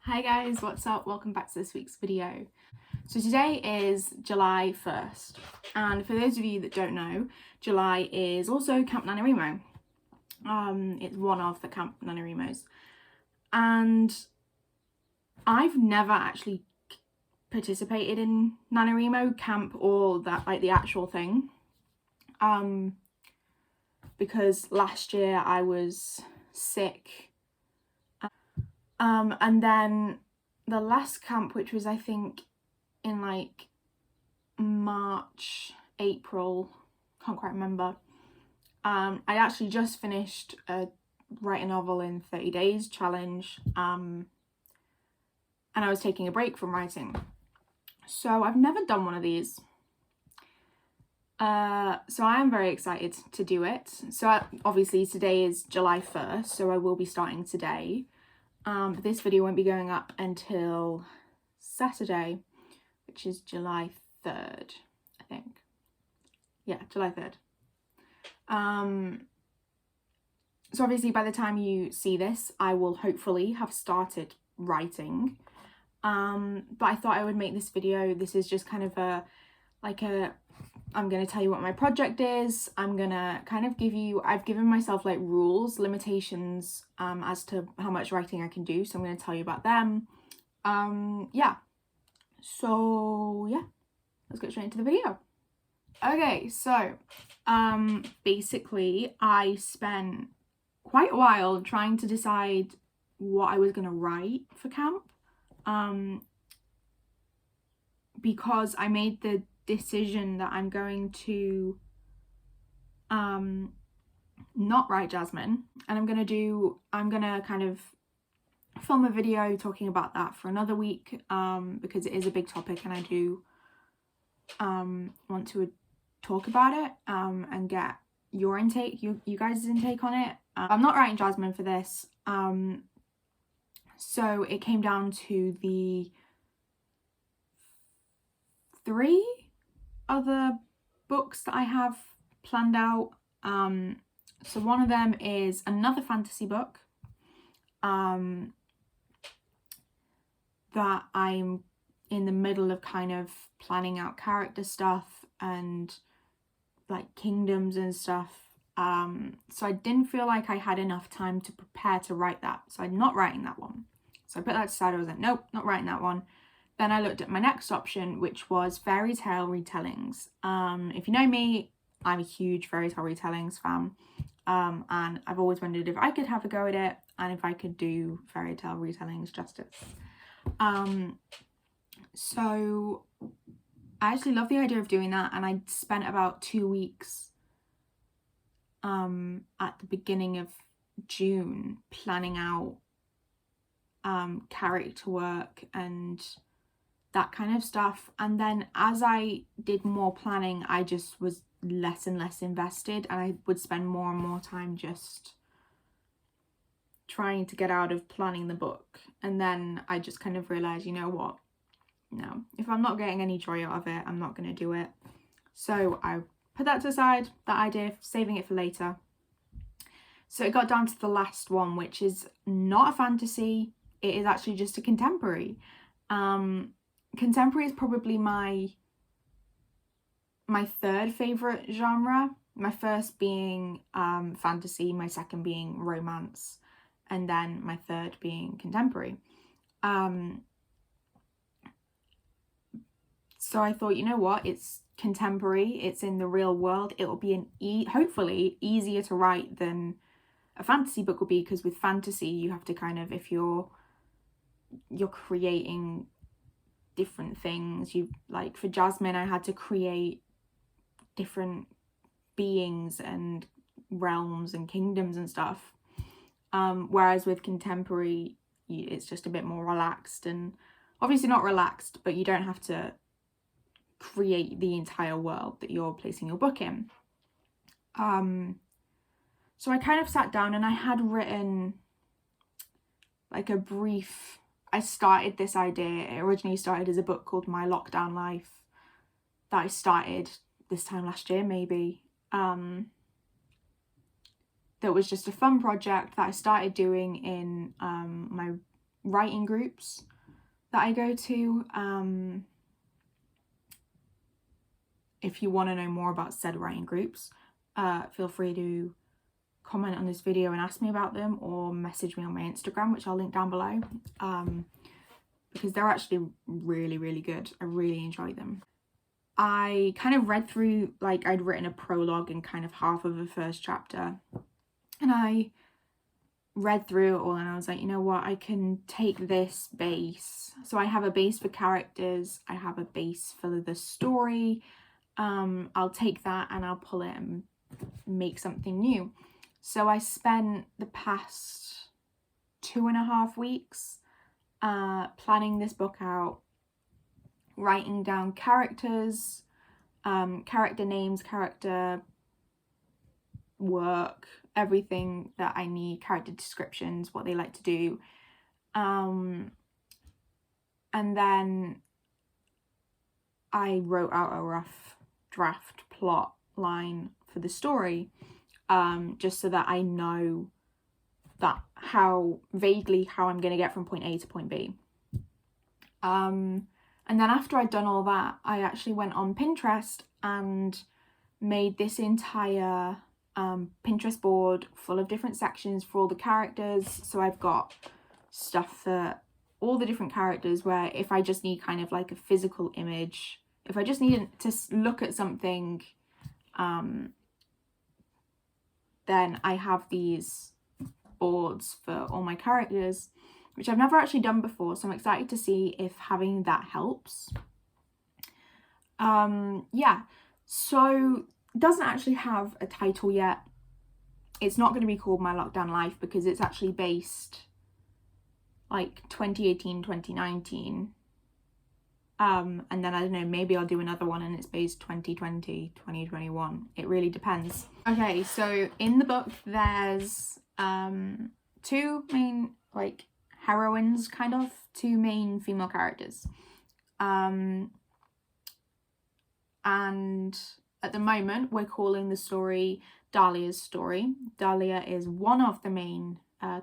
Hi guys, what's up? Welcome back to this week's video. So today is July 1st, and for those of you that don't know, July is also Camp NaNoWiMo. It's one of the Camp NaNoWiMos, and I've never actually participated in NaNoWiMo camp or that, like, the actual thing, because last year I was sick, and then the last camp, which was I think in like March, April, can't quite remember, I actually just finished a write a novel in 30 days challenge, and I was taking a break from writing, so I've never done one of these, so I am very excited to do it. So obviously today is July 1st, so I will be starting today, but this video won't be going up until Saturday, which is July 3rd, I think. Yeah, July 3rd. So obviously by the time you see this, I will hopefully have started writing. But I thought I would make this video. This is just kind of I'm going to tell you what my project is. I'm going to kind of I've given myself like rules, limitations, as to how much writing I can do. So I'm going to tell you about them. Yeah. So yeah, let's get straight into the video. Okay, so basically I spent quite a while trying to decide what I was going to write for camp, because I made the decision that I'm going to not write Jasmine, and I'm gonna kind of film a video talking about that for another week, because it is a big topic and I do want to talk about it, and get your intake, you guys' intake on it. I'm not writing Jasmine for this, so it came down to the 3 other books that I have planned out. So one of them is another fantasy book that I'm in the middle of kind of planning out character stuff and like kingdoms and stuff. So I didn't feel like I had enough time to prepare to write that, so I'm not writing that one. So I put that aside. I was like, nope, not writing that one. Then I looked at my next option, which was fairy tale retellings. If you know me, I'm a huge fairy tale retellings fan, and I've always wondered if I could have a go at it and if I could do fairy tale retellings justice. So I actually love the idea of doing that, and I spent about 2 weeks at the beginning of June planning out character work and that kind of stuff. And then as I did more planning, I just was less and less invested, and I would spend more and more time just trying to get out of planning the book. And then I just kind of realized, you know what, no, if I'm not getting any joy out of it, I'm not going to do it. So I put that to the side, that idea, saving it for later. So it got down to the last one, which is not a fantasy. It is actually just a contemporary. Contemporary is probably my 3rd favorite genre. My first being fantasy, my second being romance, and then my third being contemporary. So I thought, you know what, it's contemporary, it's in the real world, it'll be hopefully easier to write than a fantasy book would be, because with fantasy you have to kind of, if you're creating different things, you like, for Jasmine I had to create different beings and realms and kingdoms and stuff, whereas with contemporary it's just a bit more relaxed, and obviously not relaxed, but you don't have to create the entire world that you're placing your book in. So I kind of sat down and I had written like a brief. I started this idea, it originally started as a book called My Lockdown Life that I started this time last year maybe, that was just a fun project that I started doing in my writing groups that I go to. If you want to know more about said writing groups, feel free to comment on this video and ask me about them, or message me on my Instagram, which I'll link down below, because they're actually really, really good. I really enjoy them. I kind of read through, like, I'd written a prologue and kind of half of the first chapter, and I read through it all, and I was like, you know what, I can take this base. So I have a base for characters, I have a base for the story. I'll take that and I'll pull it and make something new. So I spent the past 2.5 weeks planning this book out, writing down characters, character names, character work, everything that I need, character descriptions, what they like to do. And then I wrote out a rough draft plot line for the story, just so that I know that vaguely how I'm going to get from point A to point B. And then after I'd done all that, I actually went on Pinterest and made this entire Pinterest board full of different sections for all the characters. So I've got stuff for all the different characters, where if I just need kind of like a physical image, if I just need to look at something, then I have these boards for all my characters, which I've never actually done before, so I'm excited to see if having that helps. Yeah, so it doesn't actually have a title yet. It's not going to be called My Lockdown Life, because it's actually based like 2018, 2019. And then I don't know, maybe I'll do another one and it's based 2020, 2021. It really depends. Okay, so in the book there's two main, like, heroines, kind of, two main female characters. And at the moment we're calling the story Dahlia's story. Dahlia is one of the main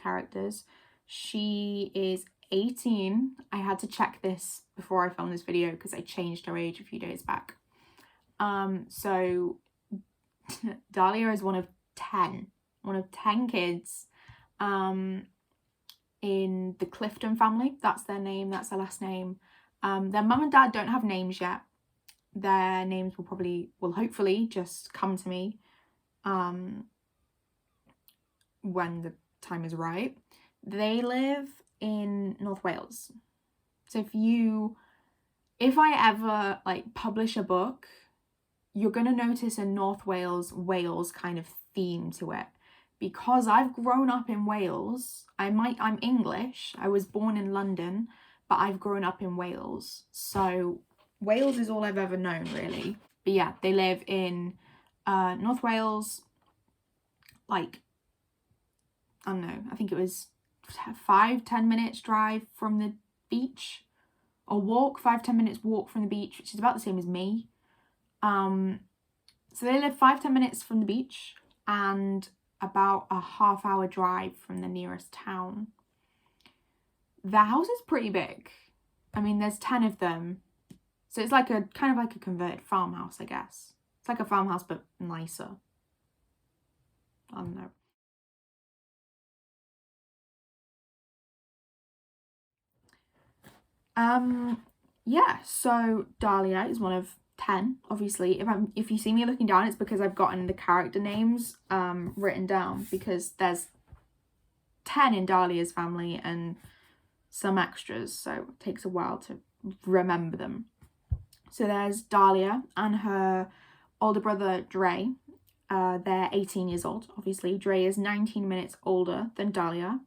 characters. She is 18. I had to check this before I filmed this video because I changed her age a few days back. So Dahlia is one of 10 kids in the Clifton family. That's their name, that's their last name. Their mum and dad don't have names yet. Their names will hopefully just come to me when the time is right. They live in North Wales. So if I ever like publish a book, you're gonna notice a North Wales kind of theme to it, because I've grown up in Wales. I'm English, I was born in London, but I've grown up in Wales, so Wales is all I've ever known, really. But yeah, they live in North Wales, like, I don't know, I think it was 5-10 minutes drive from the beach, or walk, 5-10 minutes walk from the beach, which is about the same as me. So they live 5-10 minutes from the beach and about a half-hour drive from the nearest town. Their house is pretty big. I mean, there's 10 of them, so it's like a kind of like a converted farmhouse, I guess. It's like a farmhouse but nicer. I don't know. Yeah, so Dahlia is one of 10, obviously. If you see me looking down, it's because I've gotten the character names written down, because there's 10 in Dahlia's family and some extras, so it takes a while to remember them. So there's Dahlia and her older brother Dre. They're 18 years old, obviously. Dre is 19 minutes older than Dahlia.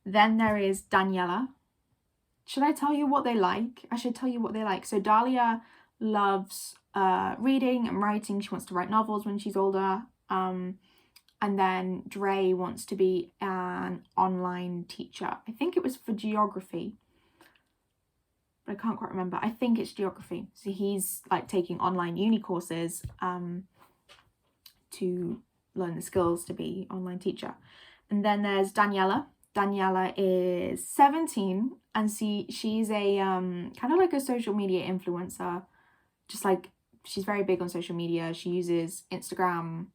Then there is Daniela. Should I tell you what they like? I should tell you what they like. So Dahlia loves reading and writing. She wants to write novels when she's older. And then Dre wants to be an online teacher. I think it was for geography, but I can't quite remember. I think it's geography. So he's like taking online uni courses to learn the skills to be online teacher. And then there's Daniela. Daniela is 17, and she's a kind of like a social media influencer. Just like, she's very big on social media. She uses Instagram,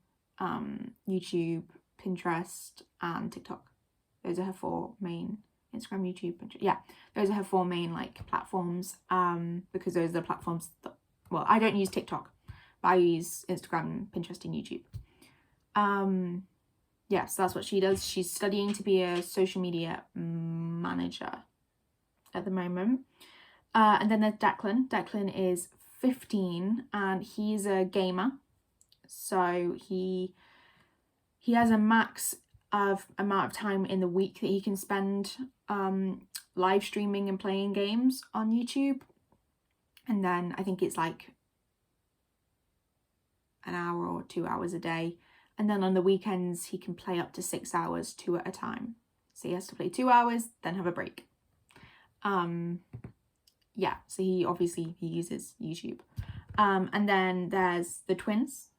YouTube, Pinterest, and TikTok. Those are her 4 main, Instagram, YouTube, Pinterest. Yeah, those are her 4 main like platforms, because those are the platforms that, well, I don't use TikTok, but I use Instagram, Pinterest, and YouTube. Yeah, so that's what she does. She's studying to be a social media manager at the moment. And then there's Declan. Declan is 15, and he's a gamer. So he has a max of amount of time in the week that he can spend live streaming and playing games on YouTube. And then I think it's like an hour or 2 hours a day. And then on the weekends, he can play up to 6 hours, 2 at a time. So he has to play 2 hours, then have a break. Yeah, so he uses YouTube. And then there's the twins.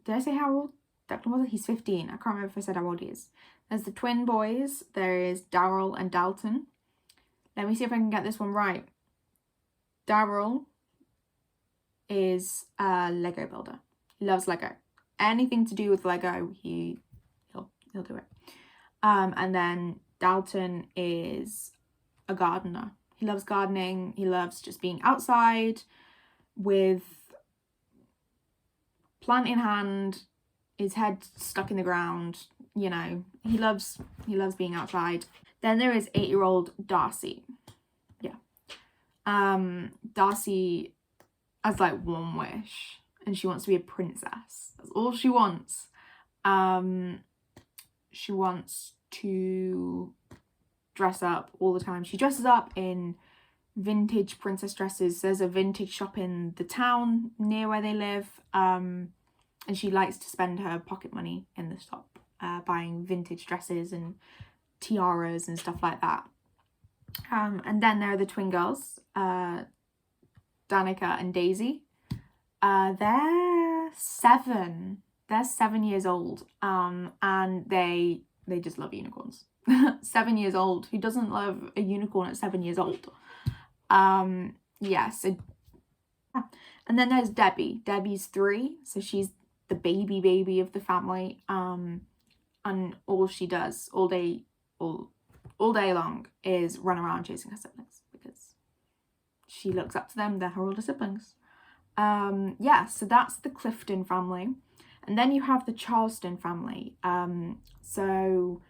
Did I say how old Declan was? He's 15. I can't remember if I said how old he is. There's the twin boys. There is Daryl and Dalton. Let me see if I can get this one right. Daryl is a Lego builder. He loves Lego. Anything to do with Lego, he'll do it. And then Dalton is a gardener. He loves gardening. He loves just being outside with plant in hand, his head stuck in the ground. You know, he loves being outside. Then there is 8-year-old Darcy. Yeah. Darcy has like one wish, and she wants to be a princess. That's all she wants. She wants to dress up all the time. She dresses up in vintage princess dresses. There's a vintage shop in the town near where they live, and she likes to spend her pocket money in the shop, buying vintage dresses and tiaras and stuff like that. And then there are the twin girls, Danica and Daisy. They're 7. They're 7 years old, and they just love unicorns. 7 years old. Who doesn't love a unicorn at 7 years old? Yeah, so, and then there's Debbie. Debbie's 3, so she's the baby of the family. And all she does all day long is run around chasing her siblings, because she looks up to them. They're her older siblings. Yeah, so that's the Clifton family. And then you have the Charleston family. So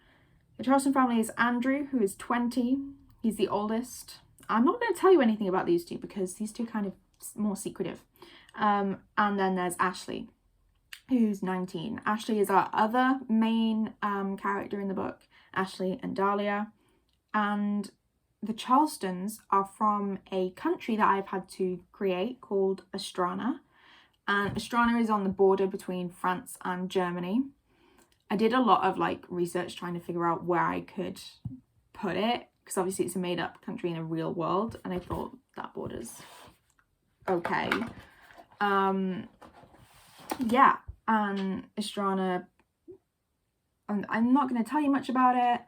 the Charleston family is Andrew, who is 20. He's the oldest. I'm not going to tell you anything about these two, because these two are kind of more secretive. And then there's Ashley, who's 19. Ashley is our other main character in the book, Ashley and Dahlia. And the Charlestons are from a country that I've had to create called Astrana. And Astrana is on the border between France and Germany. I did a lot of like research trying to figure out where I could put it, because obviously it's a made-up country in a real world, and I thought that border's okay. Yeah, and Astrana, I'm not going to tell you much about it.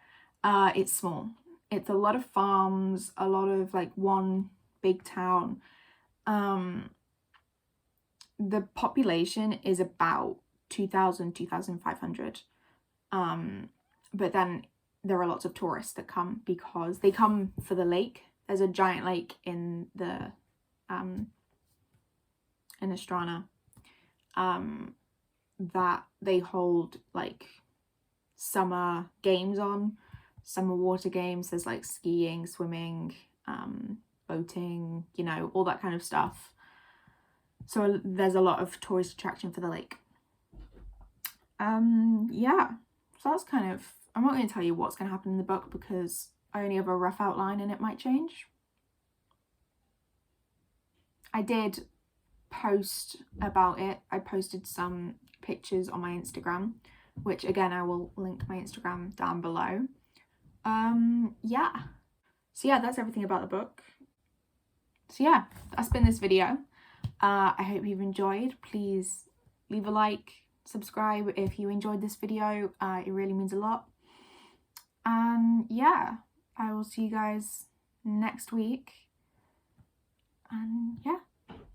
It's small. It's a lot of farms, a lot of like one big town. The population is about 2,500. But then there are lots of tourists that come, because they come for the lake. There's a giant lake in the in Astrana that they hold like summer games on, summer water games. There's like skiing, swimming, boating, you know, all that kind of stuff. So there's a lot of tourist attraction for the lake. Yeah, so that's kind of, I'm not going to tell you what's going to happen in the book, because I only have a rough outline and it might change. I did post about it. I posted some pictures on my Instagram, which again, I will link my Instagram down below. Yeah. So yeah, that's everything about the book. So yeah, that's been this video. I hope you've enjoyed. Please leave a like, subscribe if you enjoyed this video. It really means a lot. And yeah, I will see you guys next week. And yeah,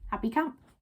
happy camp.